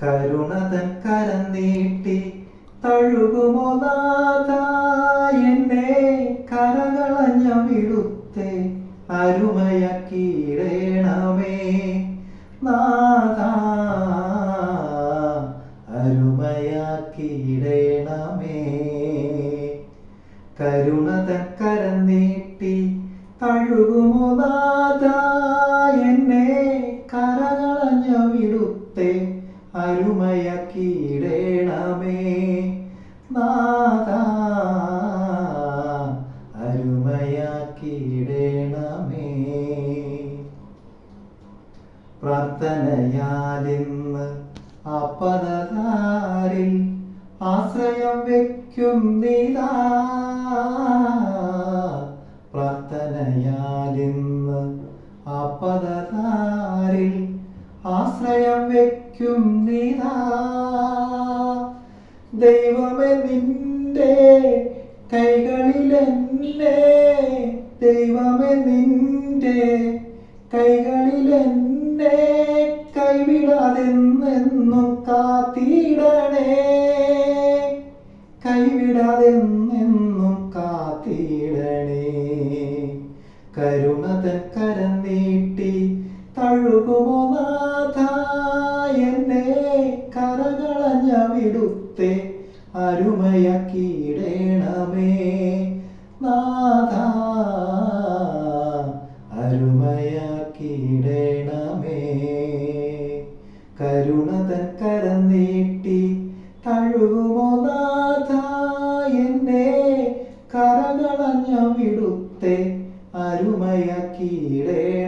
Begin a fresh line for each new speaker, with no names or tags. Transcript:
കരുണതൻ കരം നീട്ടി തഴുകുമോ നാഥാ എന്നെ കരകളഞ്ഞ വിടുത്തെ അരുമയാക്കിയിടേണമേ നാഥാ അരുമയാക്കിയിടേണമേ. കരുണതൻ കരം നീട്ടി തഴുകുമോ നാഥാ എന്നെ കരകളഞ്ഞ വിടുത്തെ അരുമയാക്കിയിടേണമേ നാഥാ അരുമയാക്കിയിടേണമേ. പ്രാർത്ഥനയാലിന്ന് അപ്പദാരിൽ ആശ്രയം വയ്ക്കും നീതാ. പ്രാർത്ഥനയാലിന്ന് അപ്പദാരിൽ ആശ്രയം വയ്ക്കും നീതാ. ദൈവമേ നിന്റെ കൈകളിലെന്നെ, ദൈവമേ നിന്റെ കൈകളിലെന്നെ കൈവിടാതെന്നെന്നും കാത്തിടണേ, കൈവിടാതെന്നെന്നും കാത്തിടണേ. കരുണതൻ കരം നീട്ടി തഴുകുമോ നാഥാ എന്നെ കരകളഞ്ഞ വിടുത്തെ അരുമയാക്കിയിടേണമേ നാഥാ അരുമയാക്കിയിടേണമേ. കരുണതൻ കരം നീട്ടി തഴുകുമോ നാഥാ എന്നെ കരകളഞ്ഞ വിടുത്തെ അരുമയാക്കിയിടേണമേ.